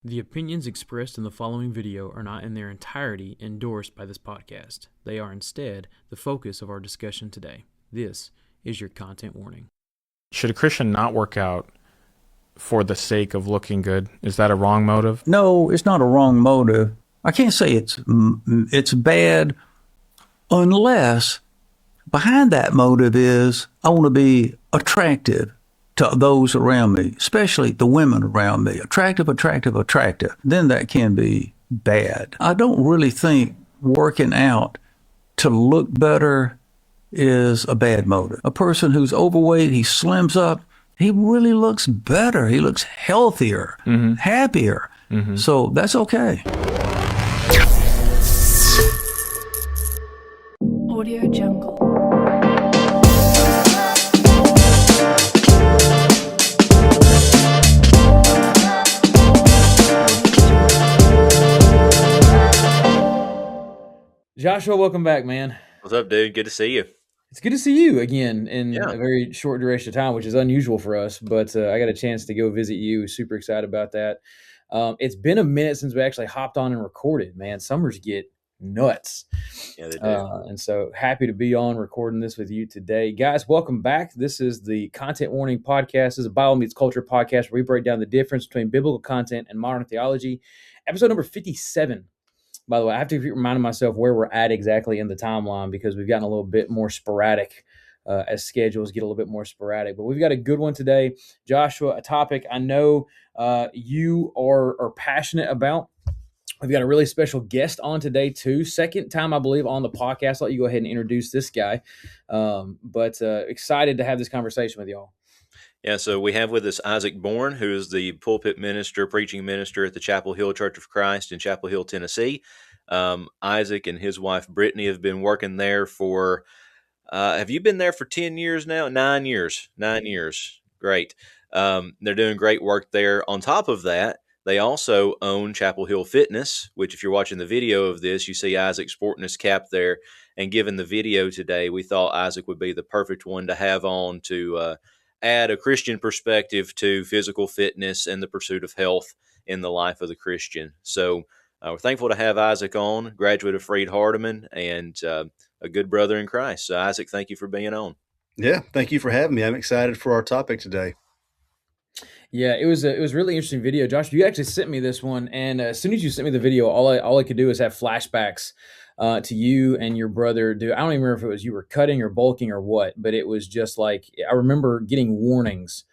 The opinions expressed in the following video are not in their entirety endorsed by this podcast. They are instead the focus of our discussion today. This is your content warning. Should a Christian not work out for the sake of looking good? Is that a wrong motive? No, it's not a wrong motive. I can't say it's bad unless behind that motive is I want to be attractive to those around me, especially the women around me. Attractive. Then that can be bad. I don't really think working out to look better is a bad motive. A person who's overweight, he slims up, he really looks better. He looks healthier, happier. So that's okay. Audio Jungle. Joshua, welcome back, man. What's up, dude? Good to see you. It's good to see you again in Yeah. a very short duration of time, which is unusual for us, but I got a chance to go visit you. Super excited about that. It's been a minute since we actually hopped on and recorded, man. Summers get nuts. Yeah, they do. And so happy to be on recording this with you today. Guys, welcome back. This is the Content Warning Podcast. This is a Bible Meets Culture podcast where we break down the difference between biblical content and modern theology. Episode number 57. By the way, I have to keep reminding myself where we're at exactly in the timeline because we've gotten a little bit more sporadic as schedules get a little bit more sporadic. But we've got a good one today. Joshua, a topic I know you are passionate about. We've got a really special guest on today, too. Second time, I believe, on the podcast. I'll let you go ahead and introduce this guy. But excited to have this conversation with y'all. Yeah, so we have with us Isaac Bourne, who is the pulpit minister, preaching minister at the Chapel Hill Church of Christ in Chapel Hill, Tennessee. Isaac and his wife, Brittany, have been working there for, have you been there for 10 years now? 9 years. 9 years. Great. They're doing great work there. On top of that, they also own Chapel Hill Fitness, which if you're watching the video of this, you see Isaac sporting his cap there. And given the video today, we thought Isaac would be the perfect one to have on to add a Christian perspective to physical fitness and the pursuit of health in the life of the Christian. So we're thankful to have Isaac on, graduate of Freed Hardeman, and a good brother in Christ. So Isaac, thank you for being on. Yeah, thank you for having me. I'm excited for our topic today. Yeah, it was a really interesting video. Josh, you actually sent me this one, and as soon as you sent me the video, all I could do is have flashbacks to you and your brother. I don't even remember if it was you were cutting or bulking or what, but it was just like I remember getting warnings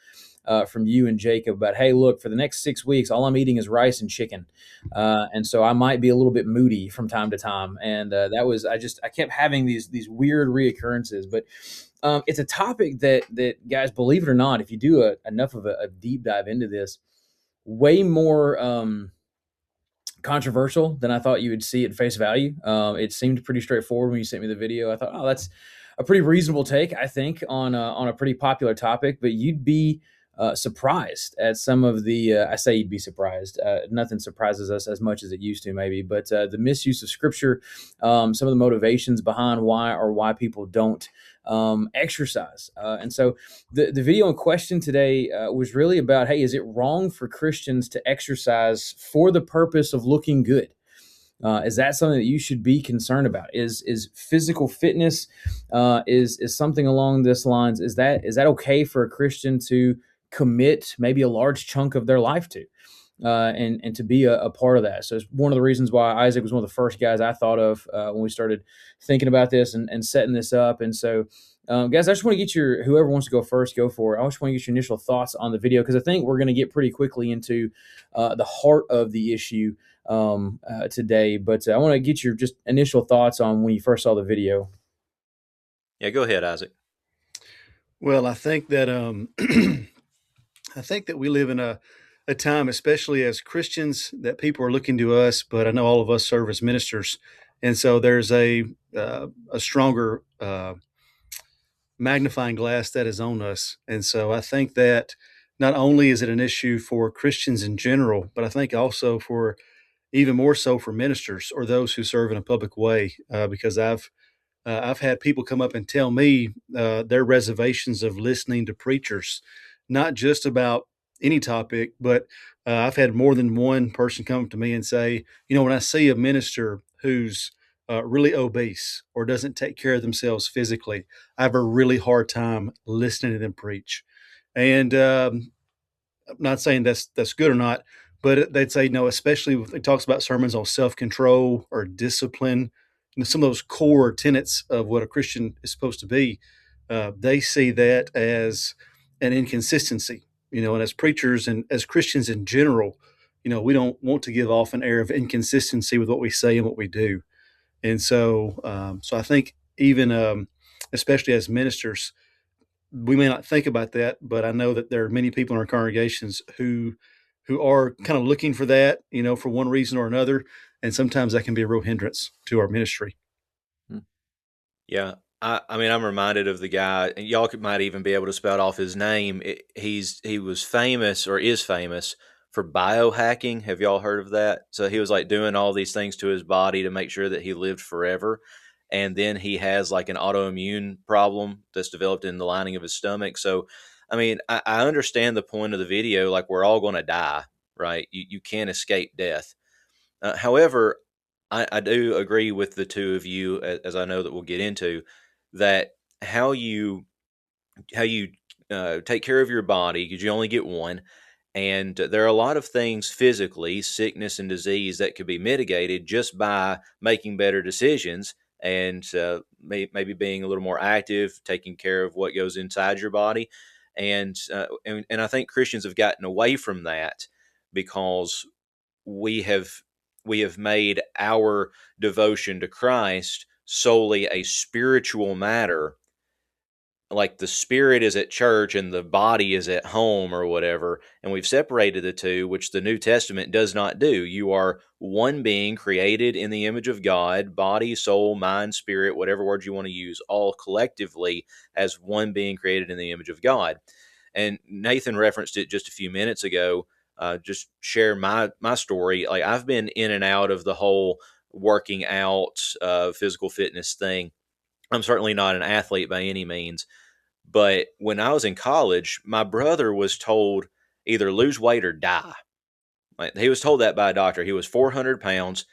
from you and Jacob about, hey, look, for the next 6 weeks, all I'm eating is rice and chicken, and so I might be a little bit moody from time to time, and that was I kept having these weird reoccurrences, but. It's a topic that guys, believe it or not, if you do enough of a deep dive into this, way more controversial than I thought you would see at face value. It seemed pretty straightforward when you sent me the video. I thought, oh, that's a pretty reasonable take, I think, on a pretty popular topic. But you'd be surprised at some of the, I say you'd be surprised. Nothing surprises us as much as it used to, maybe. But the misuse of Scripture, some of the motivations behind why people don't exercise. And so the video in question today was really about, hey, is it wrong for Christians to exercise for the purpose of looking good? Is that something that you should be concerned about? Is physical fitness is something along this lines? Is that okay for a Christian to commit maybe a large chunk of their life to? And to be a part of that. So it's one of the reasons why Isaac was one of the first guys I thought of when we started thinking about this and setting this up. And so, guys, I just want to get whoever wants to go first, go for it. I just want to get your initial thoughts on the video because I think we're going to get pretty quickly into the heart of the issue today. But I want to get your just initial thoughts on when you first saw the video. Yeah, go ahead, Isaac. Well, I think that we live in a time, especially as Christians, that people are looking to us. But I know all of us serve as ministers, and so there's a stronger magnifying glass that is on us. And so I think that not only is it an issue for Christians in general, but I think also for even more so for ministers or those who serve in a public way, because I've had people come up and tell me their reservations of listening to preachers, not just about any topic, but I've had more than one person come to me and say, when I see a minister who's really obese or doesn't take care of themselves physically, I have a really hard time listening to them preach. And I'm not saying that's good or not, but they'd say no, especially if it talks about sermons on self-control or discipline, some of those core tenets of what a Christian is supposed to be. They see that as an inconsistency, and as preachers and as Christians in general, we don't want to give off an air of inconsistency with what we say and what we do. And so I think even, especially as ministers, we may not think about that, but I know that there are many people in our congregations who are kind of looking for that, for one reason or another, and sometimes that can be a real hindrance to our ministry. Yeah. I mean, I'm reminded of the guy, and y'all might even be able to spout off his name. He was famous, or is famous, for biohacking. Have y'all heard of that? So he was like doing all these things to his body to make sure that he lived forever. And then he has like an autoimmune problem that's developed in the lining of his stomach. So, I mean, I understand the point of the video. Like, we're all going to die, right? You can't escape death. However, I do agree with the two of you, as I know that we'll get into, that how you take care of your body, because you only get one, and there are a lot of things physically, sickness and disease, that could be mitigated just by making better decisions and maybe being a little more active, taking care of what goes inside your body, and I think Christians have gotten away from that because we have we have made our devotion to Christ solely a spiritual matter, like the spirit is at church and the body is at home or whatever, and we've separated the two, which the New Testament does not do. You are one being created in the image of God, body, soul, mind, spirit, whatever words you want to use, all collectively as one being created in the image of God. And Nathan referenced it just a few minutes ago. Just share my story. Like, I've been in and out of the whole working out, physical fitness thing. I'm certainly not an athlete by any means, but when I was in college, my brother was told either lose weight or die. Like, he was told that by a doctor. He was 400 pounds,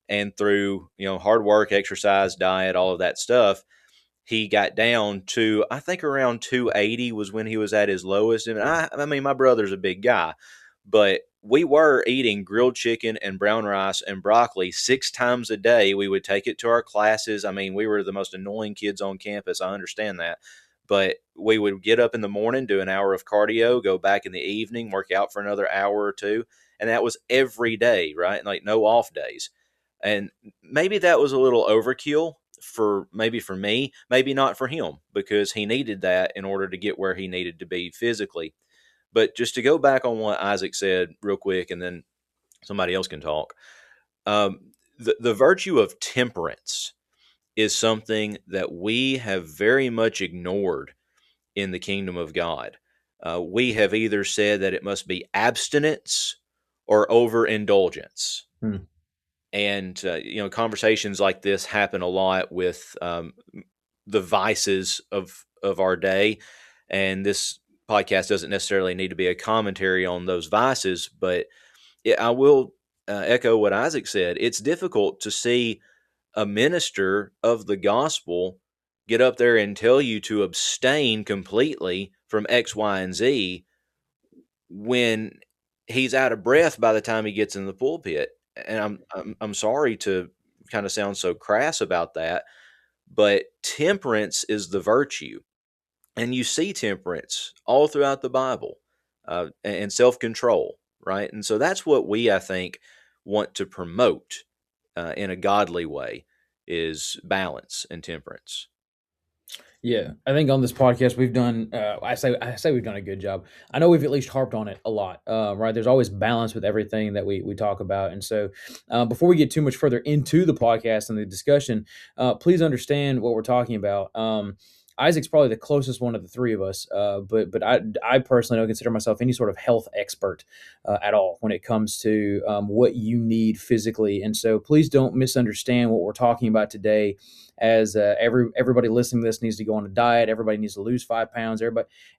and through hard work, exercise, diet, all of that stuff, he got down to, I think, around 280 was when he was at his lowest. And I mean, my brother's a big guy, but we were eating grilled chicken and brown rice and broccoli 6 times a day. We would take it to our classes. I mean, we were the most annoying kids on campus. I understand that. But we would get up in the morning, do an hour of cardio, go back in the evening, work out for another hour or two. And that was every day, right? Like, no off days. And maybe that was a little overkill for me, maybe not for him, because he needed that in order to get where he needed to be physically. But just to go back on what Isaac said real quick, and then somebody else can talk. The virtue of temperance is something that we have very much ignored in the kingdom of God. We have either said that it must be abstinence or overindulgence. And conversations like this happen a lot with the vices of our day, and this podcast doesn't necessarily need to be a commentary on those vices, but I will echo what Isaac said. It's difficult to see a minister of the gospel get up there and tell you to abstain completely from X, Y, and Z when he's out of breath by the time he gets in the pulpit. And I'm sorry to kind of sound so crass about that, but temperance is the virtue. And you see temperance all throughout the Bible, and self-control, right? And so that's what we, I think, want to promote in a godly way, is balance and temperance. Yeah, I think on this podcast we've done. I say we've done a good job. I know we've at least harped on it a lot, right? There's always balance with everything that we talk about, and so before we get too much further into the podcast and the discussion, please understand what we're talking about. Isaac's probably the closest one of the three of us, but I personally don't consider myself any sort of health expert at all when it comes to what you need physically, and so please don't misunderstand what we're talking about today as everybody listening to this needs to go on a diet. Everybody needs to lose 5 pounds.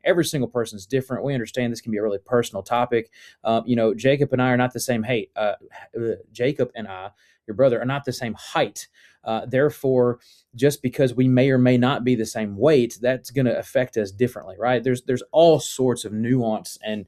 Every single person is different. We understand this can be a really personal topic. Jacob and I are not the same height. Jacob and I, your brother, are not the same height. Therefore, just because we may or may not be the same weight, that's going to affect us differently, right? There's all sorts of nuance and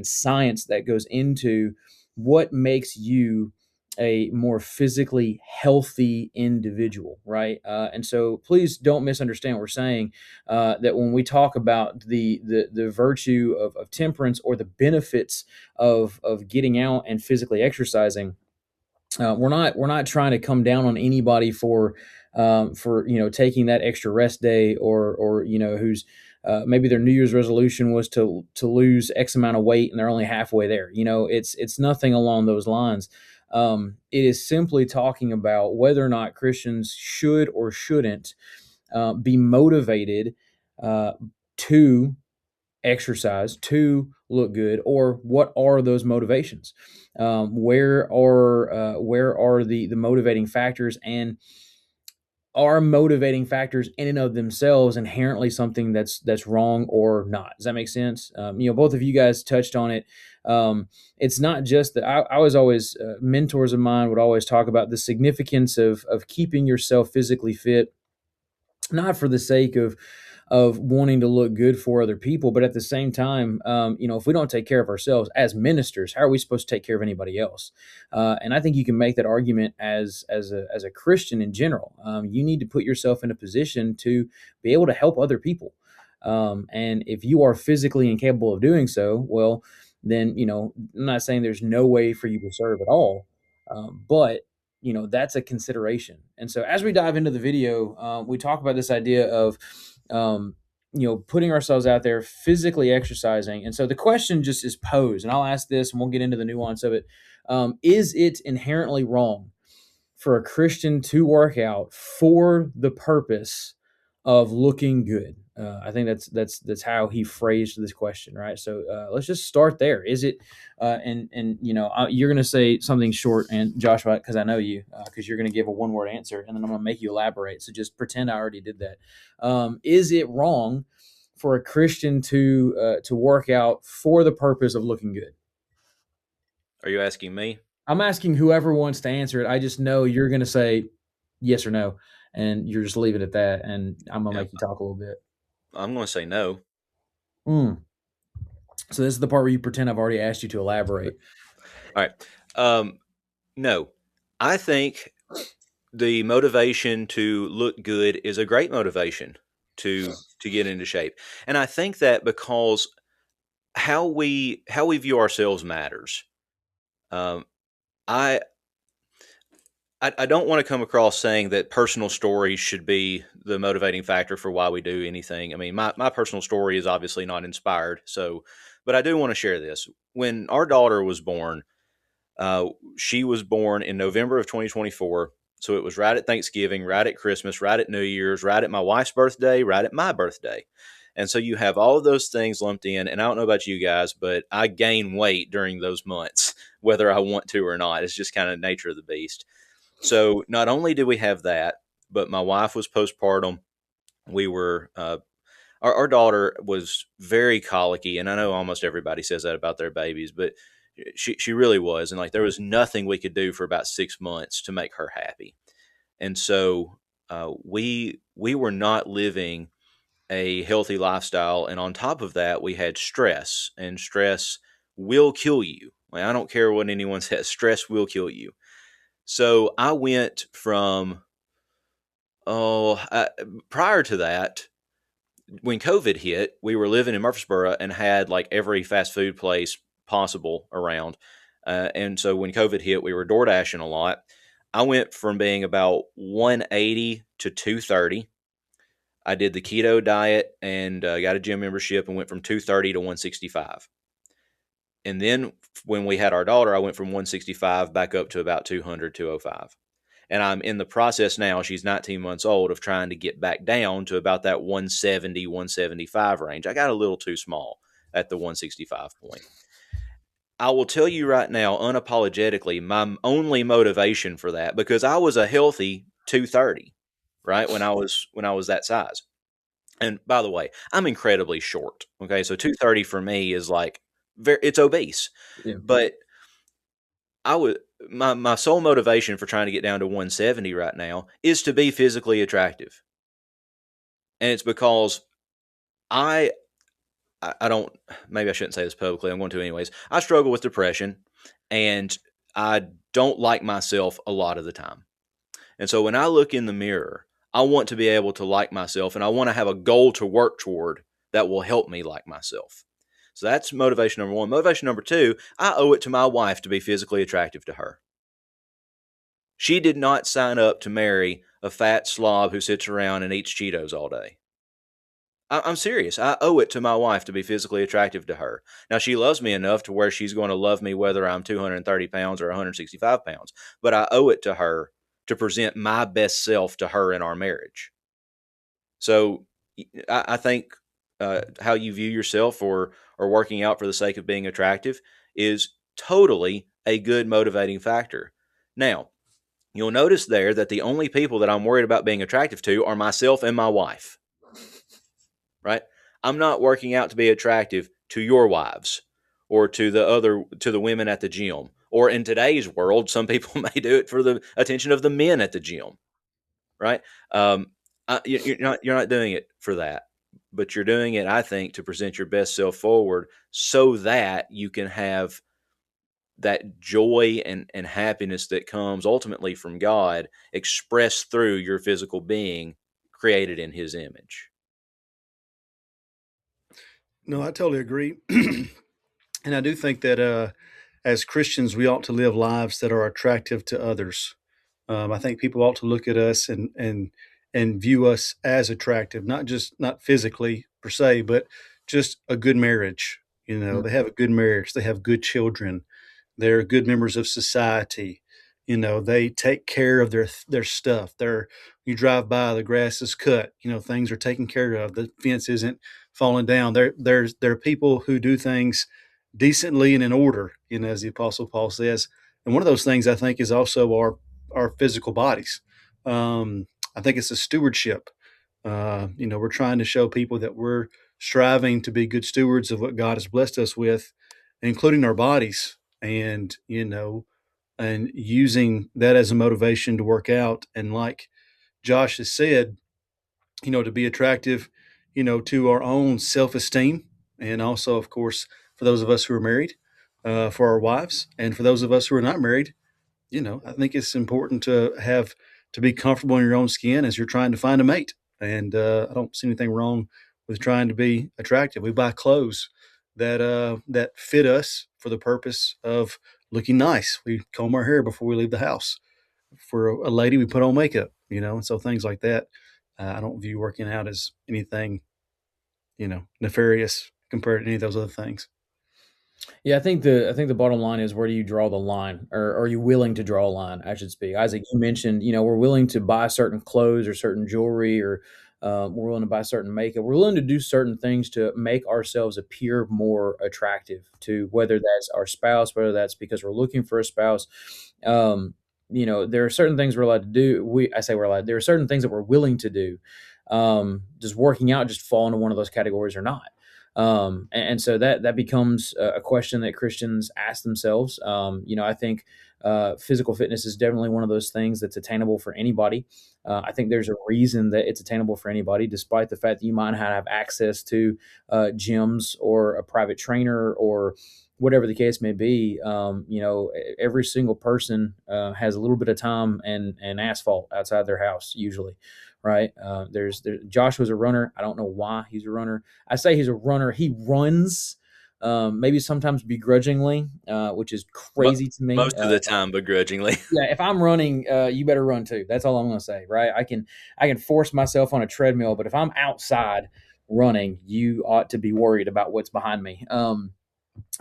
science that goes into what makes you a more physically healthy individual, right? And so, please don't misunderstand what we're saying. That when we talk about the virtue of temperance or the benefits of getting out and physically exercising, we're not trying to come down on anybody for taking that extra rest day, or who's maybe their New Year's resolution was to lose X amount of weight and they're only halfway there. It's nothing along those lines. It is simply talking about whether or not Christians should or shouldn't be motivated to exercise, to look good, or what are those motivations? Where are the motivating factors, and are motivating factors in and of themselves inherently something that's wrong or not? Does that make sense? Both of you guys touched on it. It's not just that. I was always mentors of mine would always talk about the significance of keeping yourself physically fit, not for the sake of wanting to look good for other people, but at the same time, if we don't take care of ourselves as ministers, how are we supposed to take care of anybody else? And I think you can make that argument as a Christian in general. You need to put yourself in a position to be able to help other people. And if you are physically incapable of doing so, well, then I'm not saying there's no way for you to serve at all, but that's a consideration. And so as we dive into the video, we talk about this idea of putting ourselves out there, physically exercising. And so the question just is posed, and I'll ask this and we'll get into the nuance of it. Is it inherently wrong for a Christian to work out for the purpose of looking good? I think that's how he phrased this question, right? So let's just start there. Is it? You're going to say something short, and Joshua, because I know you, because you're going to give a one-word answer, and then I'm going to make you elaborate. So just pretend I already did that. Is it wrong for a Christian to work out for the purpose of looking good? Are you asking me? I'm asking whoever wants to answer it. I just know you're going to say yes or no, and you're just leaving it at that, and I'm going to make you talk a little bit. I'm going to say no. So this is the part where you pretend I've already asked you to elaborate. All right. No, I think the motivation to look good is a great motivation to get into shape. And I think that because how we view ourselves matters. I don't want to come across saying that personal stories should be the motivating factor for why we do anything. I mean, my personal story is obviously not inspired. But I do want to share this. When our daughter was born, she was born in November of 2024. So it was right at Thanksgiving, right at Christmas, right at New Year's, right at my wife's birthday, right at my birthday. And so you have all of those things lumped in. And I don't know about you guys, but I gain weight during those months, whether I want to or not. It's just kind of nature of the beast. So not only did we have that, but my wife was postpartum. We were, our daughter was very colicky. And I know almost everybody says that about their babies, but she really was. And like, there was nothing we could do for about 6 months to make her happy. And so we were not living a healthy lifestyle. And on top of that, we had stress, and stress will kill you. Like, I don't care what anyone says, stress will kill you. So I went from, prior to that, when COVID hit, we were living in Murfreesboro and had like every fast food place possible around. And so when COVID hit, we were door dashing a lot. I went from being about 180 to 230. I did the keto diet and got a gym membership and went from 230 to 165. And then when we had our daughter, I went from 165 back up to about 200, 205. And I'm in the process now, she's 19 months old, of trying to get back down to about that 170, 175 range. I got a little too small at the 165 point. I will tell you right now, unapologetically, my only motivation for that, because I was a healthy 230. right? When I was that size. And by the way, I'm incredibly short. Okay, so 230 for me is like it's obese. Yeah. But I would my sole motivation for trying to get down to 170 right now is to be physically attractive. And it's because I I don't, maybe I shouldn't say this publicly. I'm going to anyways. I struggle with depression and I don't like myself a lot of the time. And so when I look in the mirror, I want to be able to like myself and I want to have a goal to work toward that will help me like myself. So that's motivation number one. Motivation number two, I owe it to my wife to be physically attractive to her. She did not sign up to marry a fat slob who sits around and eats Cheetos all day. I'm serious. I owe it to my wife to be physically attractive to her. Now, she loves me enough to where she's going to love me whether I'm 230 pounds or 165 pounds, but I owe it to her to present my best self to her in our marriage. So I think how you view yourself or working out for the sake of being attractive is totally a good motivating factor. Now, you'll notice there that the only people that I'm worried about being attractive to are myself and my wife. Right? I'm not working out to be attractive to your wives or to the women at the gym. Or in today's world, some people may do it for the attention of the men at the gym. Right? You're not doing it for that, but you're doing it, I think, to present your best self forward so that you can have that joy and happiness that comes ultimately from God expressed through your physical being created in his image. No, I totally agree. And I do think that as Christians, we ought to live lives that are attractive to others. I think people ought to look at us and view us as attractive, not physically per se, but just a good marriage. Mm. They have a good marriage, they have good children, they're good members of society. They take care of their stuff. You drive by, the grass is cut. Things are taken care of. The fence isn't falling down. There are people who do things decently and in order. As the Apostle Paul says. And one of those things I think is also our physical bodies. I think it's a stewardship. We're trying to show people that we're striving to be good stewards of what God has blessed us with, including our bodies, and using that as a motivation to work out. And like Josh has said, to be attractive, to our own self-esteem, and also, of course, for those of us who are married, for our wives, and for those of us who are not married, I think it's important to be comfortable in your own skin as you're trying to find a mate. And I don't see anything wrong with trying to be attractive. We buy clothes that fit us for the purpose of looking nice. We comb our hair before we leave the house. For a lady, we put on makeup. And so things like that. I don't view working out as anything, nefarious compared to any of those other things. Yeah, I think the bottom line is, where do you draw the line, or are you willing to draw a line? I should speak. Isaac, you mentioned, we're willing to buy certain clothes or certain jewelry, or we're willing to buy certain makeup. We're willing to do certain things to make ourselves appear more attractive to, whether that's our spouse, whether that's because we're looking for a spouse. There are certain things we're allowed to do. I say we're allowed. There are certain things that we're willing to do. Does working out just fall into one of those categories or not? And so that becomes a question that Christians ask themselves. I think physical fitness is definitely one of those things that's attainable for anybody. I think there's a reason that it's attainable for anybody, despite the fact that you might not have access to gyms or a private trainer or whatever the case may be. Every single person has a little bit of time and asphalt outside their house usually. Right. Josh was a runner. I don't know why he's a runner. I say he's a runner. He runs, maybe sometimes begrudgingly, which is crazy to me. Most of the time, begrudgingly. Yeah, if I'm running, you better run too. That's all I'm going to say, right? I can force myself on a treadmill, but if I'm outside running, you ought to be worried about what's behind me.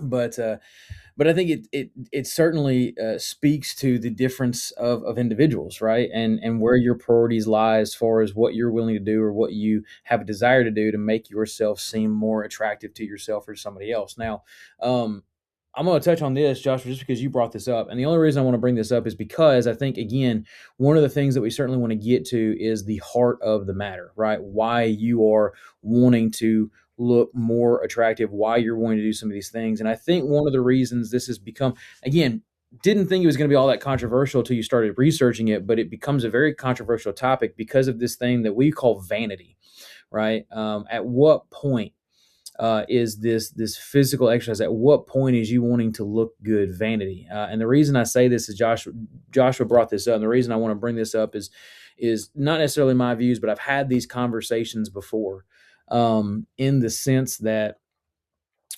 But I think it certainly speaks to the difference of individuals, right? And where your priorities lie as far as what you're willing to do or what you have a desire to do to make yourself seem more attractive to yourself or somebody else. Now, I'm going to touch on this, Joshua, just because you brought this up. And the only reason I want to bring this up is because I think, again, one of the things that we certainly want to get to is the heart of the matter, right? Why you are wanting to look more attractive, why you're wanting to do some of these things. And I think one of the reasons this has become, again, didn't think it was going to be all that controversial until you started researching it, but it becomes a very controversial topic because of this thing that we call vanity, right? At what point is this physical exercise? At what point is you wanting to look good vanity? And the reason I say this is Joshua brought this up. And the reason I want to bring this up is not necessarily my views, but I've had these conversations before, in the sense that,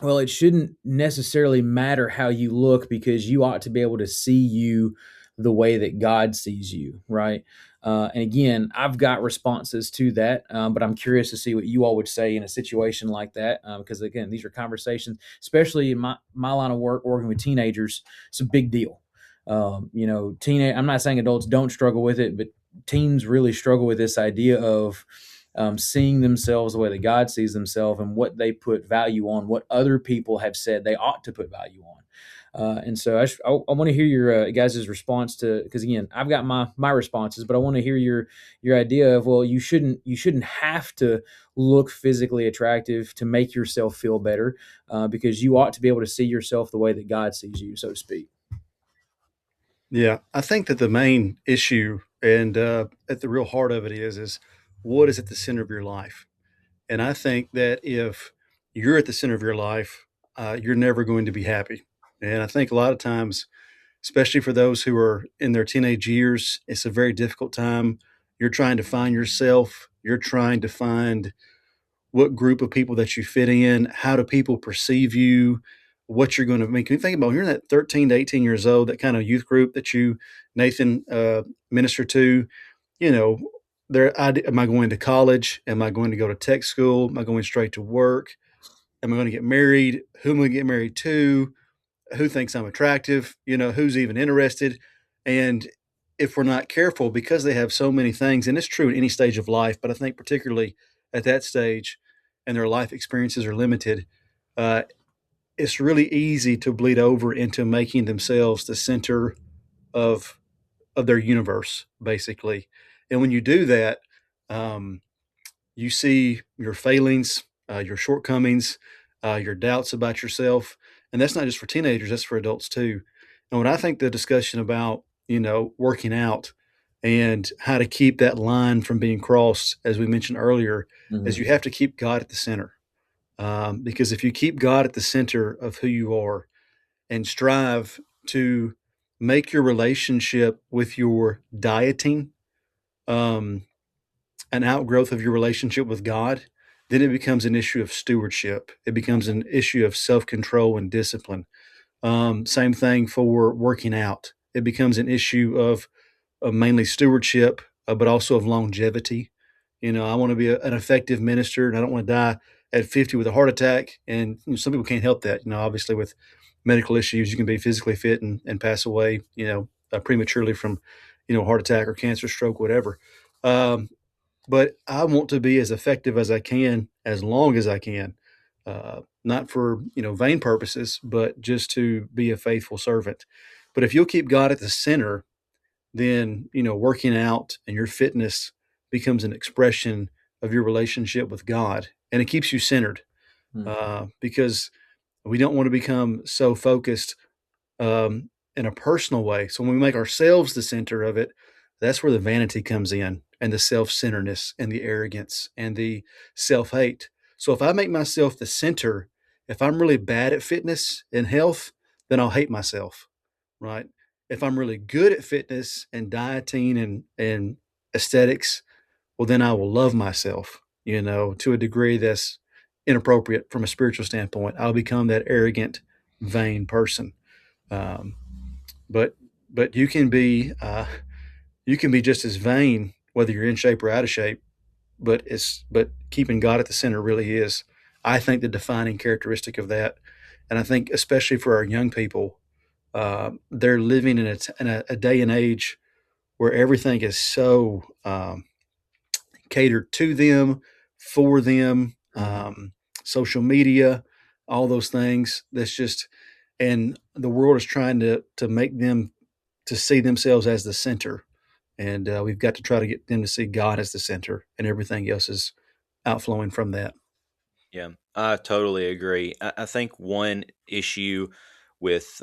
well, it shouldn't necessarily matter how you look because you ought to be able to see you the way that God sees you, right? And again, I've got responses to that, but I'm curious to see what you all would say in a situation like that, because again, these are conversations, especially in my line of work, working with teenagers. It's a big deal. I'm not saying adults don't struggle with it, but teens really struggle with this idea of seeing themselves the way that God sees themselves and what they put value on, what other people have said they ought to put value on. And so I want to hear your guys' response to, because again, I've got my responses, but I want to hear your idea of, well, you shouldn't have to look physically attractive to make yourself feel better, because you ought to be able to see yourself the way that God sees you, so to speak. Yeah, I think that the main issue and at the real heart of it is what is at the center of your life. And I think that if you're at the center of your life, you're never going to be happy. And I think a lot of times, especially for those who are in their teenage years, it's a very difficult time. You're trying to find yourself. You're trying to find what group of people that you fit in, how do people perceive you, what you're going to make. Can you think about when you're in that 13 to 18 years old, that kind of youth group that you, Nathan, minister to, you know, am I going to college? Am I going to go to tech school? Am I going straight to work? Am I going to get married? Who am I going to get married to? Who thinks I'm attractive? Who's even interested? And if we're not careful, because they have so many things, and it's true in any stage of life, but I think particularly at that stage and their life experiences are limited, uh, it's really easy to bleed over into making themselves the center of their universe, basically. And when you do that, um, you see your failings, your shortcomings, your doubts about yourself. And that's not just for teenagers, that's for adults too. And when I think the discussion about, working out and how to keep that line from being crossed, as we mentioned earlier, is you Mm-hmm. have to keep God at the center. Because if you keep God at the center of who you are and strive to make your relationship with your dieting, um, an outgrowth of your relationship with God, then it becomes an issue of stewardship. It becomes an issue of self control and discipline. Same thing for working out. It becomes an issue of mainly stewardship, but also of longevity. I want to be an effective minister, and I don't want to die at 50 with a heart attack. And some people can't help that. Obviously with medical issues, you can be physically fit and pass away, prematurely from, heart attack or cancer, stroke, whatever. Um, but I want to be as effective as I can, as long as I can, not for vain purposes, but just to be a faithful servant. But if you'll keep God at the center, then working out and your fitness becomes an expression of your relationship with God, and it keeps you centered, because we don't want to become so focused in a personal way. So when we make ourselves the center of it, that's where the vanity comes in, and the self-centeredness and the arrogance and the self-hate. So if I make myself the center, if I'm really bad at fitness and health, then I'll hate myself, right? If I'm really good at fitness and dieting and aesthetics, well, then I will love myself, to a degree that's inappropriate from a spiritual standpoint. I'll become that arrogant, vain person. Um, but but you can be just as vain whether you're in shape or out of shape. But keeping God at the center really is, I think, the defining characteristic of that. And I think especially for our young people, they're living in a day and age where everything is so catered to them, for them, Mm-hmm. social media, all those things. That's just, and the world is trying to make them to see themselves as the center. And we've got to try to get them to see God as the center, and everything else is outflowing from that. Yeah, I totally agree. I think one issue with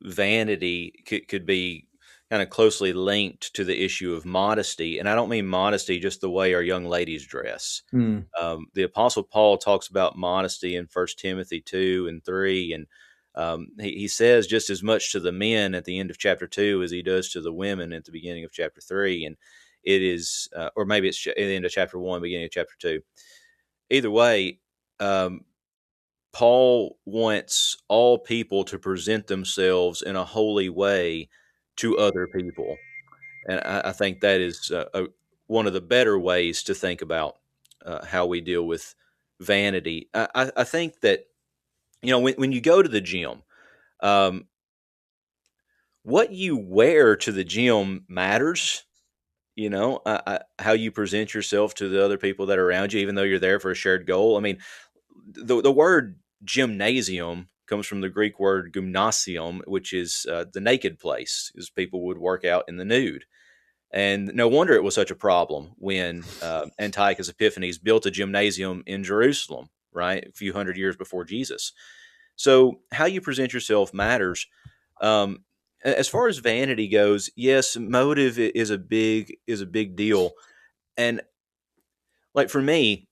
vanity could be kind of closely linked to the issue of modesty. And I don't mean modesty just the way our young ladies dress. Hmm. The Apostle Paul talks about modesty in 1 Timothy 2 and 3. And he says just as much to the men at the end of chapter 2 as he does to the women at the beginning of chapter 3. And it is, or maybe it's at the end of chapter 1, beginning of chapter 2. Either way, um, Paul wants all people to present themselves in a holy way to other people. And I think that is one of the better ways to think about how we deal with vanity. I think that, when you go to the gym, um, what you wear to the gym matters. How you present yourself to the other people that are around you, even though you're there for a shared goal. I mean, the word gymnasium comes from the Greek word gymnasium, which is the naked place, as people would work out in the nude. And no wonder it was such a problem when Antiochus Epiphanes built a gymnasium in Jerusalem, right, a few hundred years before Jesus. So how you present yourself matters. As far as vanity goes, yes, motive is a big deal. And like for me,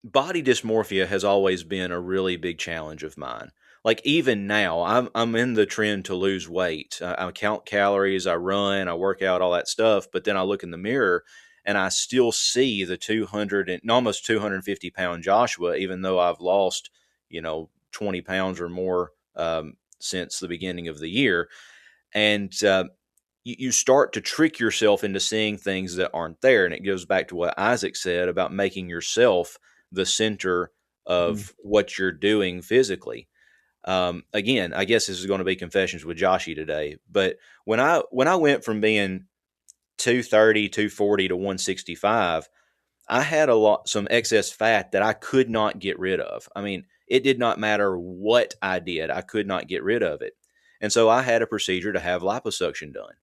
body dysmorphia has always been a really big challenge of mine. Like even now, I'm in the trend to lose weight. I count calories, I run, I work out, all that stuff. But then I look in the mirror, and I still see the 200 and almost 250 pound Joshua, even though I've lost 20 pounds or more since the beginning of the year. And you start to trick yourself into seeing things that aren't there. And it goes back to what Isaac said about making yourself the center Hmm. of what you're doing physically. Again, I guess this is going to be confessions with Joshy today. But when I went from being 230, 240 to 165, I had some excess fat that I could not get rid of. I mean, it did not matter what I did, I could not get rid of it. And so I had a procedure to have liposuction done.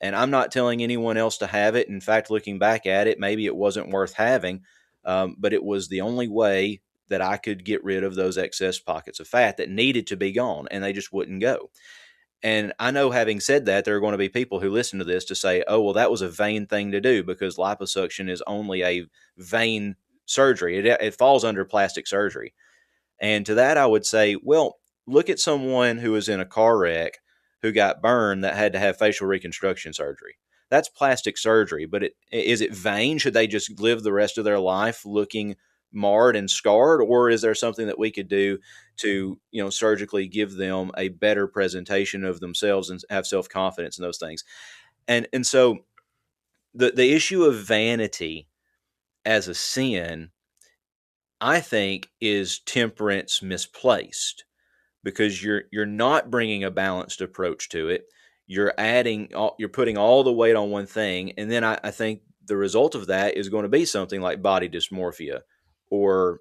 And I'm not telling anyone else to have it. In fact, looking back at it, maybe it wasn't worth having, but it was the only way that I could get rid of those excess pockets of fat that needed to be gone, and they just wouldn't go. And I know, having said that, there are going to be people who listen to this to say, oh, well, that was a vain thing to do because liposuction is only a vain surgery. It falls under plastic surgery. And to that, I would say, well, look at someone who was in a car wreck who got burned that had to have facial reconstruction surgery. That's plastic surgery, but is it vain? Should they just live the rest of their life looking marred and scarred, or is there something that we could do to, surgically give them a better presentation of themselves and have self-confidence in those things? And so the issue of vanity as a sin, I think, is temperance misplaced, because you're not bringing a balanced approach to it. You're putting all the weight on one thing, and then I think the result of that is going to be something like body dysmorphia, or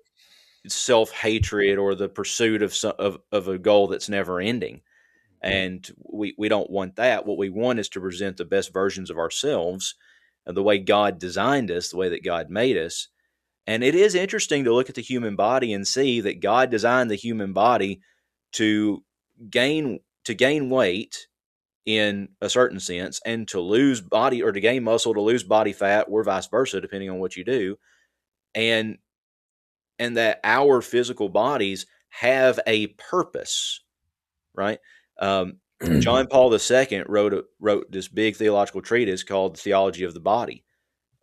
self hatred, or the pursuit of a goal that's never ending. And we don't want that. What we want is to present the best versions of ourselves, the way God designed us, the way that God made us. And it is interesting to look at the human body and see that God designed the human body to gain weight in a certain sense, and to lose body, or to gain muscle, to lose body fat, or vice versa, depending on what you do. And that our physical bodies have a purpose, right? John Paul II wrote this big theological treatise called The Theology of the Body.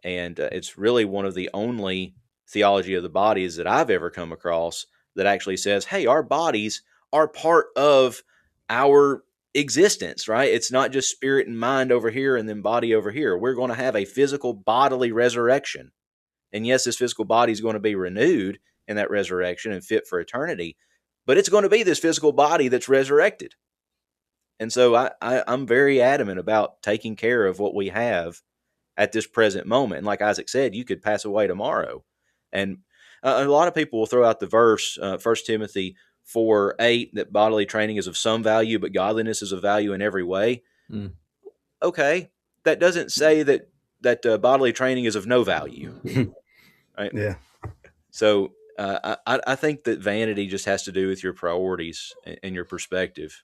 And it's really one of the only theology of the bodies that I've ever come across that actually says, hey, our bodies are part of our existence, right? It's not just spirit and mind over here and then body over here. We're going to have a physical bodily resurrection. And yes, this physical body is going to be renewed in that resurrection and fit for eternity, but it's going to be this physical body that's resurrected. And so I'm very adamant about taking care of what we have at this present moment. And like Isaac said, you could pass away tomorrow. And a lot of people will throw out the verse, 1 Timothy 4:8 that bodily training is of some value, but godliness is of value in every way. Mm. Okay, that doesn't say that bodily training is of no value, right? Yeah. So I think that vanity just has to do with your priorities and your perspective.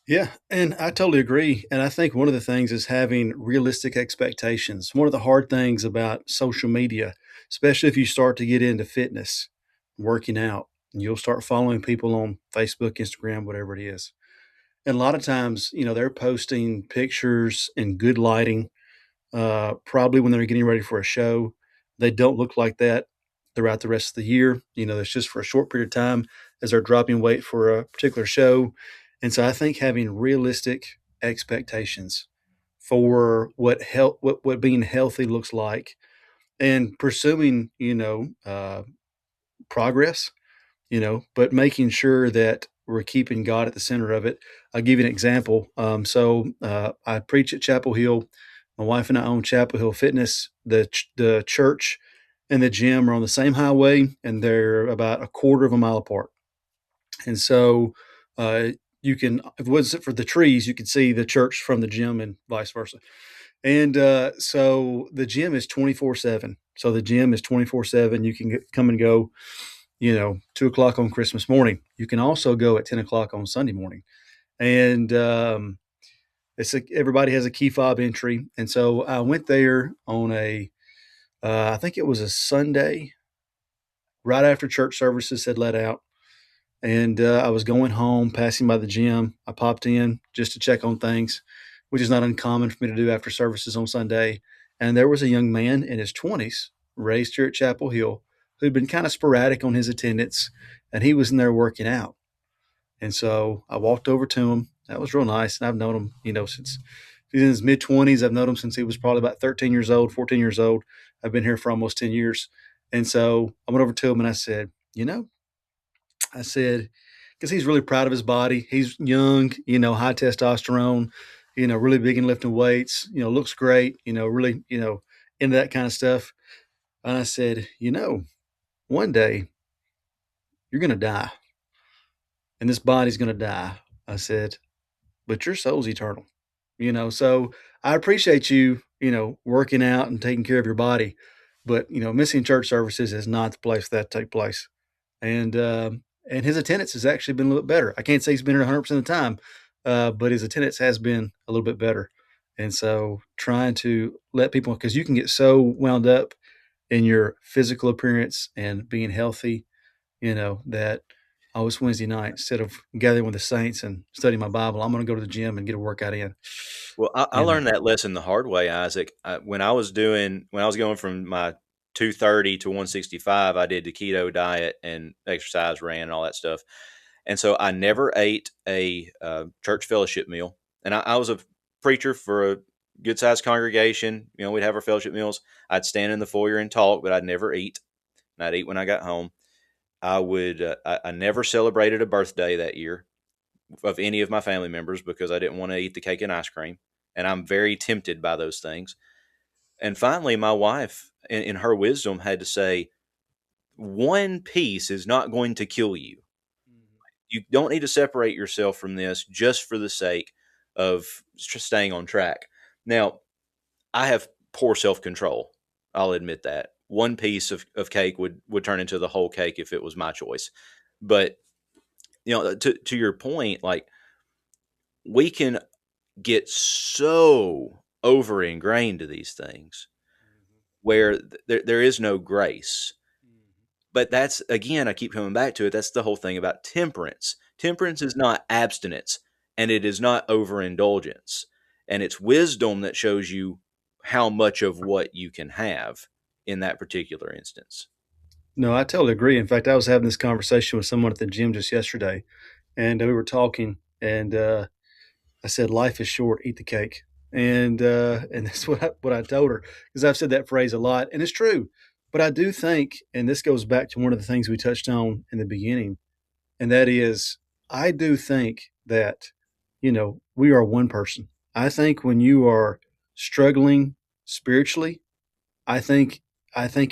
Yeah, and I totally agree. And I think one of the things is having realistic expectations. One of the hard things about social media, especially if you start to get into fitness, working out, and you'll start following people on Facebook, Instagram, whatever it is. And a lot of times, they're posting pictures in good lighting, probably when they're getting ready for a show. They don't look like that throughout the rest of the year. It's just for a short period of time as they're dropping weight for a particular show. And so I think having realistic expectations for what being healthy looks like, and pursuing, progress, but making sure that we're keeping God at the center of it. I'll give you an example. I preach at Chapel Hill. My wife and I own Chapel Hill Fitness. The church and the gym are on the same highway, and they're about a quarter of a mile apart. And so you can, if it wasn't for the trees, you could see the church from the gym and vice versa. And so the gym is 24/7. So the gym is 24/7. You can come and go, 2 o'clock on Christmas morning. You can also go at 10 o'clock on Sunday morning. And everybody has a key fob entry. And so I went there on I think it was a Sunday, right after church services had let out. And I was going home, passing by the gym. I popped in just to check on things, which is not uncommon for me to do after services on Sunday. And there was a young man in his 20s, raised here at Chapel Hill, who'd been kind of sporadic on his attendance, and he was in there working out. And so I walked over to him. That was real nice. And I've known him, since he's in his mid 20s. I've known him since he was probably about 13 years old, 14 years old. I've been here for almost 10 years. And so I went over to him and I said, because he's really proud of his body. He's young, high testosterone, really big in lifting weights, looks great, really, into that kind of stuff. And I said, one day you're going to die and this body's going to die. I said, but your soul's eternal, so I appreciate you, working out and taking care of your body, but, missing church services is not the place for that to take place. And his attendance has actually been a little bit better. I can't say he's been here 100% of the time, but his attendance has been a little bit better. And so trying to let people, because you can get so wound up in your physical appearance and being healthy, that it's Wednesday night, instead of gathering with the saints and studying my Bible, I'm going to go to the gym and get a workout in. Well, I learned that lesson the hard way, Isaac. When I was going from my 230 to 165, I did the keto diet and exercise, ran, and all that stuff. And so I never ate a church fellowship meal. And I was a preacher for a good sized congregation. We'd have our fellowship meals. I'd stand in the foyer and talk, but I'd never eat. And I'd eat when I got home. I never celebrated a birthday that year of any of my family members because I didn't want to eat the cake and ice cream. And I'm very tempted by those things. And finally, my wife, in her wisdom, had to say, one piece is not going to kill you. You don't need to separate yourself from this just for the sake of staying on track. Now, I have poor self-control. I'll admit that. One piece of cake would turn into the whole cake if it was my choice. But, to your point, like, we can get so over ingrained to these things where there is no grace. But that's, again, I keep coming back to it. That's the whole thing about temperance. Temperance is not abstinence, and it is not overindulgence. And it's wisdom that shows you how much of what you can have in that particular instance. No, I totally agree. In fact, I was having this conversation with someone at the gym just yesterday, and we were talking, and I said, "Life is short. Eat the cake." And that's what I told her, because I've said that phrase a lot, and it's true. But I do think, and this goes back to one of the things we touched on in the beginning, and that is, I do think that, we are one person. I think when you are struggling spiritually, I think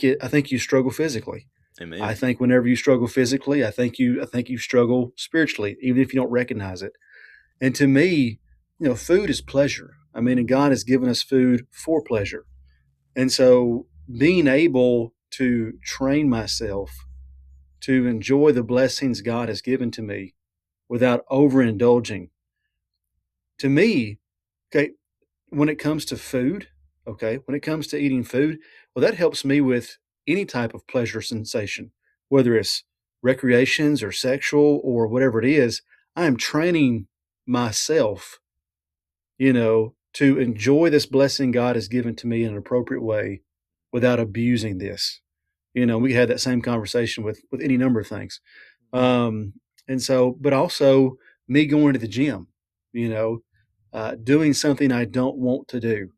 you struggle physically. Amen. I think whenever you struggle physically, I think you struggle spiritually, even if you don't recognize it. And to me, food is pleasure. I mean, and God has given us food for pleasure. And so being able to train myself to enjoy the blessings God has given to me without overindulging, to me, okay, when it comes to food, okay, when it comes to eating food, well, that helps me with any type of pleasure sensation, whether it's recreations or sexual or whatever it is. I am training myself, to enjoy this blessing God has given to me in an appropriate way without abusing this. We had that same conversation with any number of things. Um, and so, but also me going to the gym, you know, doing something I don't want to do.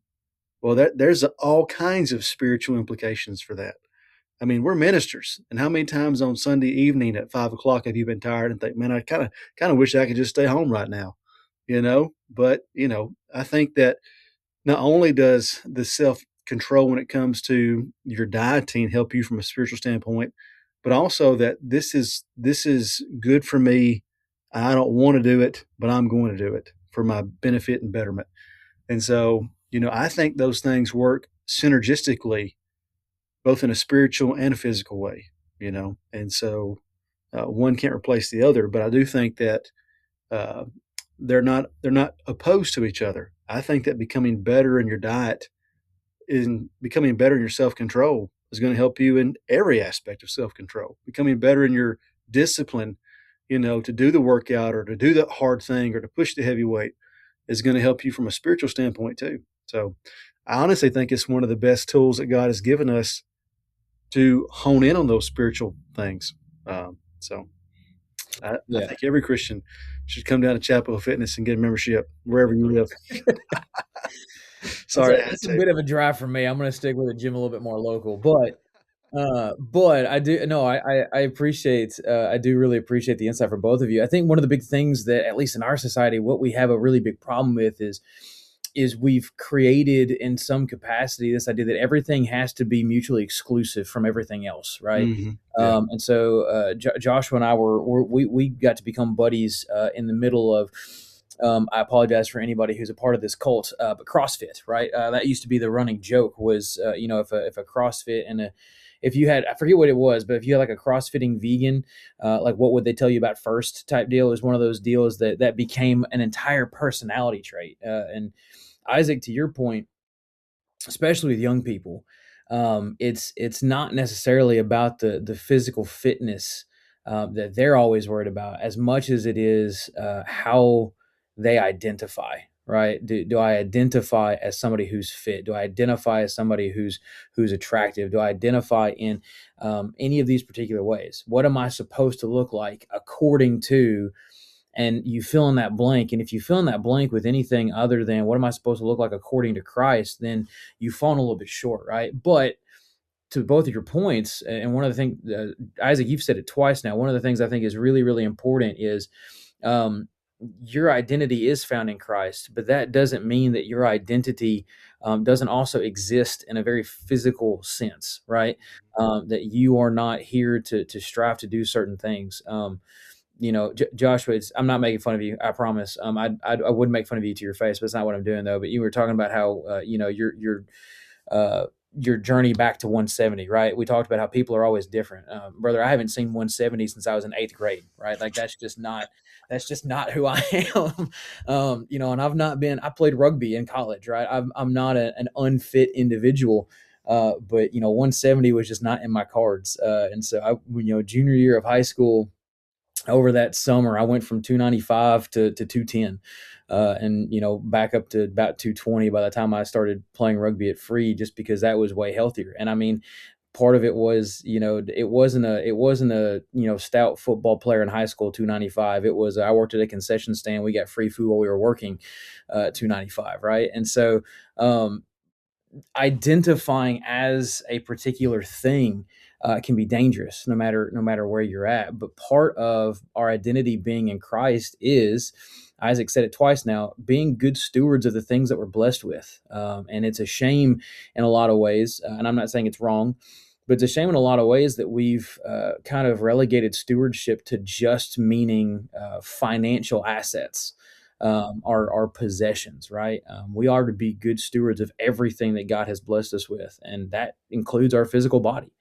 Well, there's all kinds of spiritual implications for that. I mean, we're ministers, and how many times on Sunday evening at 5 o'clock have you been tired and think, "Man, I kind of wish I could just stay home right now," But I think that not only does the self control when it comes to your dieting help you from a spiritual standpoint, but also that this is good for me. I don't want to do it, but I'm going to do it for my benefit and betterment. And so, I think those things work synergistically, both in a spiritual and a physical way. And so one can't replace the other. But I do think that uh, they're not opposed to each other. I think that becoming better in your diet in becoming better in your self-control is going to help you in every aspect of self-control. Becoming better in your discipline, to do the workout or to do the hard thing or to push the heavy weight is going to help you from a spiritual standpoint too. So I honestly think it's one of the best tools that God has given us to hone in on those spiritual things. So I Yeah. think every Christian should come down to Chapel of Fitness and get a membership wherever you live. Sorry, I had That's a to. bit of a drive for me. I'm gonna stick with a gym a little bit more local, but I do no, I appreciate I do really appreciate the insight from both of you. I think one of the big things that at least in our society, what we have a really big problem with is we've created in some capacity this idea that everything has to be mutually exclusive from everything else, right? Yeah. And so Joshua and I we got to become buddies in the middle of. I apologize for anybody who's a part of this cult, but CrossFit, right? That used to be the running joke was, if a CrossFit and if you had, I forget what it was, but if you had like a CrossFitting vegan, like what would they tell you about first type deal is one of those deals that became an entire personality trait. And Isaac, to your point, especially with young people, it's not necessarily about the physical fitness that they're always worried about as much as it is how they identify. Right? Do I identify as somebody who's fit? Do I identify as somebody who's attractive? Do I identify in any of these particular ways? What am I supposed to look like according to and you fill in that blank. And if you fill in that blank with anything other than what am I supposed to look like according to Christ, then you've fallen a little bit short, right? But to both of your points, and one of the things, Isaac, you've said it twice now. One of the things I think is really, really important is um, your identity is found in Christ, but that doesn't mean that your identity doesn't also exist in a very physical sense, right? That you are not here to strive to do certain things. Joshua, I'm not making fun of you. I promise. I would make fun of you to your face, but it's not what I'm doing though. But you were talking about how, your journey back to 170, right? We talked about how people are always different. Brother, I haven't seen 170 since I was in 8th grade, right? Like that's just not who I am. And I played rugby in college, right? I'm not an unfit individual. But 170 was just not in my cards. And so junior year of high school, over that summer, I went from 295 to 210, and back up to about 220 by the time I started playing rugby at Free, just because that was way healthier. And I mean, part of it was, it wasn't a stout football player in high school 295. It was I worked at a concession stand. We got free food while we were working, 295, right? And so identifying as a particular thing can be dangerous no matter where you're at. But part of our identity being in Christ is, Isaac said it twice now, being good stewards of the things that we're blessed with. And it's a shame in a lot of ways, and I'm not saying it's wrong, But it's a shame in a lot of ways that we've kind of relegated stewardship to just meaning financial assets, our possessions, right? We are to be good stewards of everything that God has blessed us with, and that includes our physical body.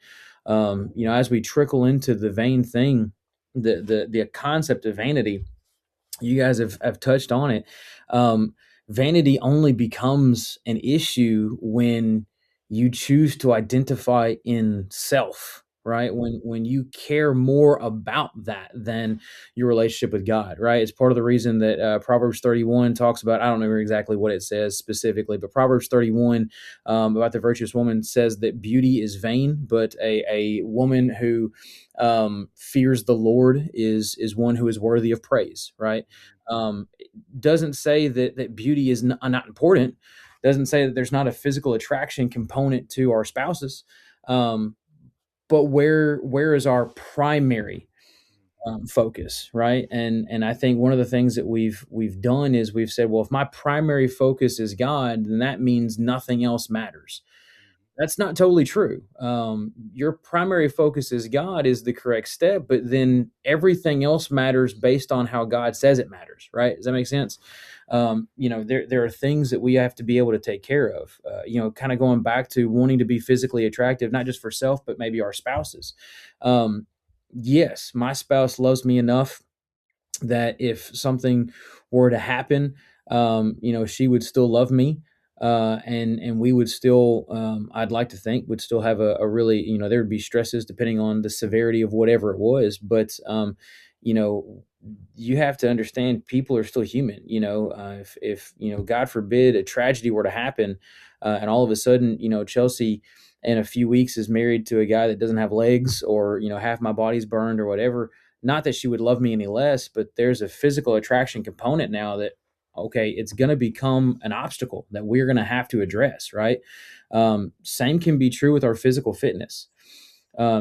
As we trickle into the vain thing, the concept of vanity, you guys have touched on it. Vanity only becomes an issue when you choose to identify in self, right? When you care more about that than your relationship with God, right? It's part of the reason that Proverbs 31 talks about, I don't remember exactly what it says specifically, but Proverbs 31 about the virtuous woman says that beauty is vain, but a woman who fears the Lord is one who is worthy of praise, right? Doesn't say that beauty is not important. Doesn't say that there's not a physical attraction component to our spouses. Um, but where is our primary focus, right? And I think one of the things that we've done is we've said, well, if my primary focus is God, then that means nothing else matters. That's not totally true. Your primary focus is God is the correct step, but then everything else matters based on how God says it matters, right? Does that make sense? There are things that we have to be able to take care of. Kind of going back to wanting to be physically attractive, not just for self, but maybe our spouses. Yes, my spouse loves me enough that if something were to happen, she would still love me, and we would still, I'd like to think, would still have a really, there would be stresses depending on the severity of whatever it was, but you know, you have to understand people are still human. If God forbid a tragedy were to happen, and all of a sudden, Chelsea in a few weeks is married to a guy that doesn't have legs, or half my body's burned or whatever, not that she would love me any less, but there's a physical attraction component now that, okay, it's going to become an obstacle that we're going to have to address, right? Same can be true with our physical fitness.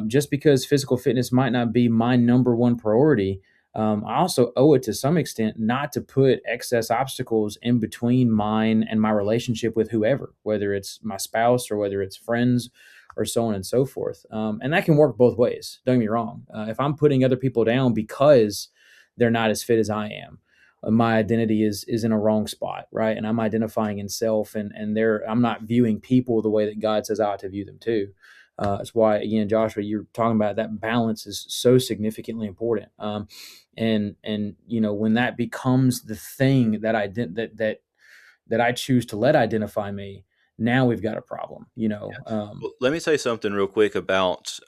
Just because physical fitness might not be my number one priority, I also owe it to some extent not to put excess obstacles in between mine and my relationship with whoever, whether it's my spouse or whether it's friends or so on and so forth. And that can work both ways. Don't get me wrong. If I'm putting other people down because they're not as fit as I am, my identity is in a wrong spot, right? And I'm identifying in self, and I'm not viewing people the way that God says I ought to view them too. That's why, again, Joshua, you're talking about that balance is so significantly important. And when that becomes the thing that I choose to let identify me, now we've got a problem. Well, let me say something real quick about